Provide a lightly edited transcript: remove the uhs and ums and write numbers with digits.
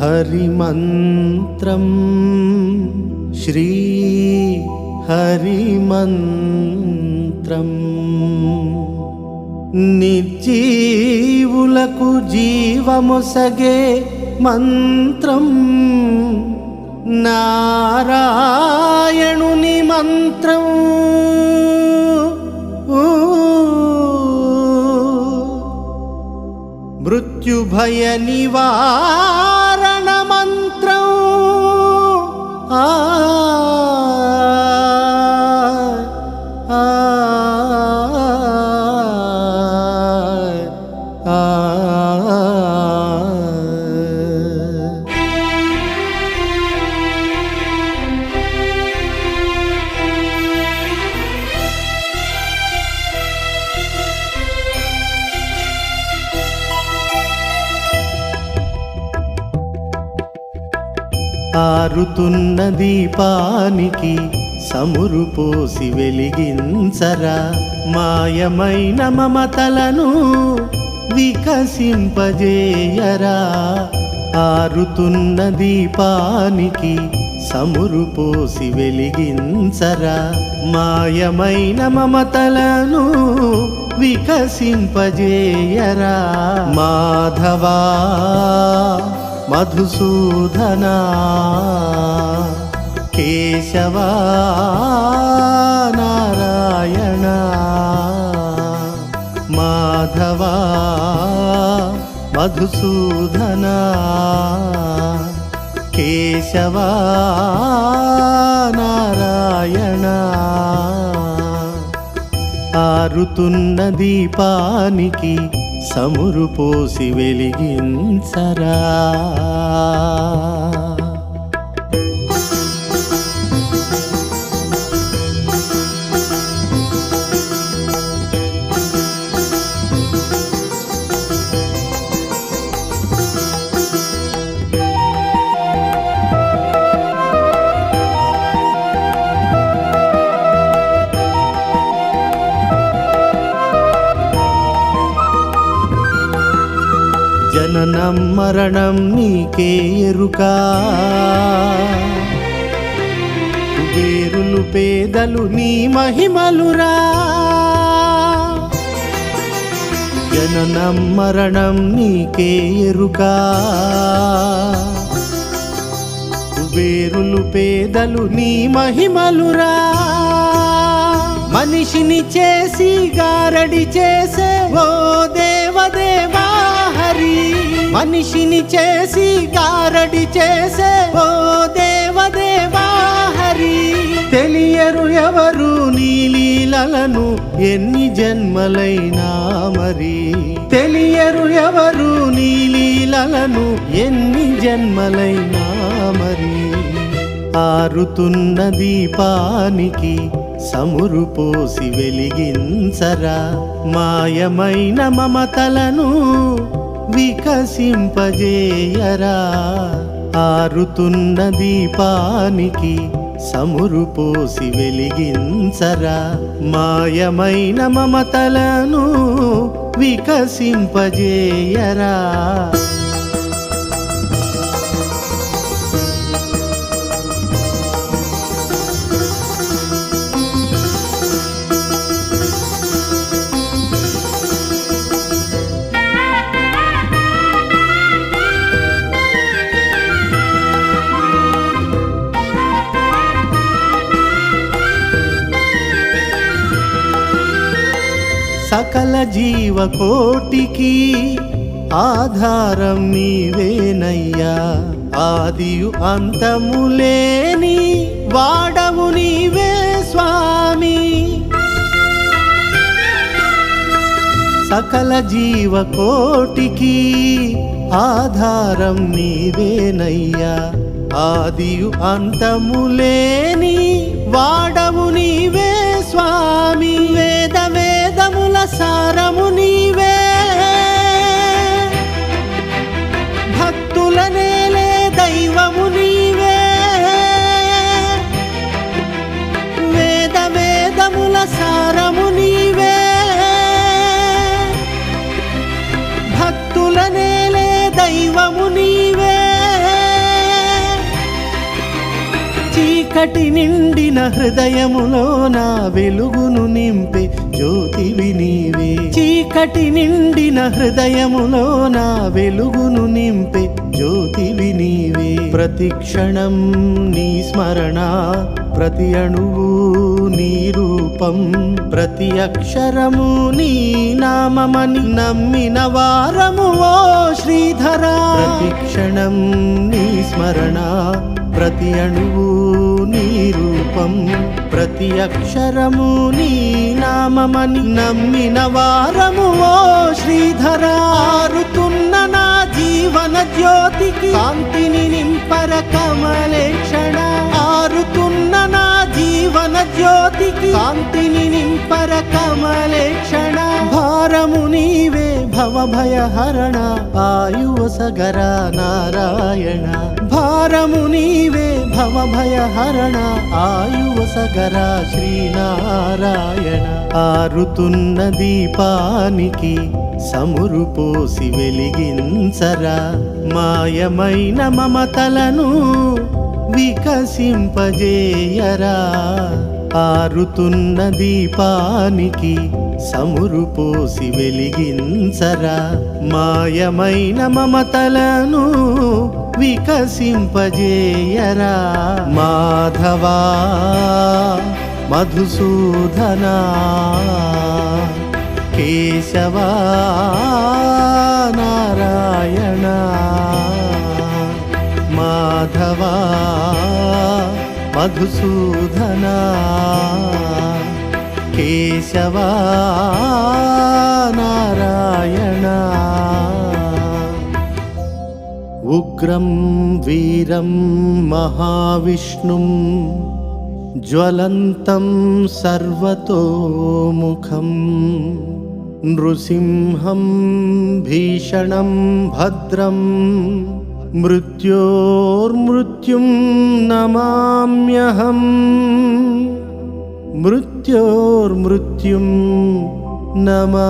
హరిమంత్రం శ్రీ హరిమంత్రం నిర్జీవులకు జీవమొసగే మంత్రం నారాయణుని మంత్రం మృత్యుభయ నివారణ మంత్రం ఆరుతున్న దీపానికి సమురు పోసి వెలిగించరా, మాయమైన మమతలను వికసింపజేయరా. ఆరుతున్న దీపానికి సమురు పోసి వెలిగించరా, మాయమైన మమతలను వికసింపజేయరా. మాధవా మధుసూదనా కేశవా నారాయణ, మాధవా మధుసూదనా కేశవా నారాయణ. ఆరుతున్న దీపానికి సమురు పోసి వెలిగించరా. జననం మరణం నీకే ఎరుకా, కుబేరులు పేదలు నీ మహిమలురా. జననం మరణం నీకే ఎరుకా, కుబేరులు పేదలు నీ మహిమలురా. మనిషిని చేసి గారడి చేసే ఓ దేవదేవా హరి, మనిషిని చేసి గారడి చేసే ఓ దేవదేవా హరి. తెలియరు ఎవరు నీ లీలలను ఎన్ని జన్మలైనా మరి, తెలియరు ఎవరు నీ లీలలను ఎన్ని జన్మలైనా మరి. ఆరుతున్న దీపానికి సమురు పోసి వెలిగించరా, మాయమైన మమతలను వికసింపజేయరా. ఆరుతున్న దీపానికి సమురు పోసి వెలిగించరా, మాయమైన మమతలను వికసింపజేయరా. సకల జీవకోటికి ఆధారం నీవేనయ్యా, ఆదియు అంతము లేని వాడవు నీవే స్వామి. సకల జీవకోటికి ఆధారం నీవేనయ్యా, ఆదియు అంతము లేని వాడవు నీవే స్వామి. వేద వేదముల సారము నీవే, భక్తుల నేలే దైవము నీవే. వేద వేదముల సారము నీవే, భక్తుల నేలే దైవము నీవే. చీకటి నిండిన హృదయములోన వెలుగును నింపే జ్యోతివి నీవే. చీకటి నిండిన హృదయములోన వెలుగును నింపే జ్యోతివి నీవే. ప్రతి క్షణం నీ స్మరణ, ప్రతి అణువు నీ రూపం, ప్రతి అక్షరము నీ నామమని నమ్మిన వారము ఓ శ్రీధరా. ప్రతి క్షణం నీ స్మరణ, ప్రతి అణువు నీ రూపం, ప్రతి అక్షరము నీ నామమని నమ్మిన వారము ఓ శ్రీధరా. ఆరుతున్న నా జీవన జ్యోతికి కాంతిని నింపర కమలేక్షణ. ఆరుతున్న నా జీవన జ్యోతికి కాంతిని నింపర కమలేక్షణ. భారము నీవే భవభయహరణ ఆయువసగర నారాయణ. భారము నీవే భవభయహరణ ఆయువసగర శ్రీనారాయణ. ఆరుతున్న దీపానికి సమురు పోసి వెలిగించరా. మాయమైన మమతలను వికసింపజేయరా. ఆరుతున్న దీపానికి సమురు పోసి వెలిగించరా. మాయమైన మమతలను వికసింపజేయరా. మాధవా మధుసూదనా కేశవా నారాయణ. మాధవా మధుసూదనా కేశవా నారాయణ. ఉగ్రం వీరం మహావిష్ణుం జ్వలంతం సర్వతోముఖం నృసింహం భీషణం భద్రం మృత్యోర్మృత్యుం నమామ్యహం. మృత్యోర్మృత్యుం నమామ్యహం.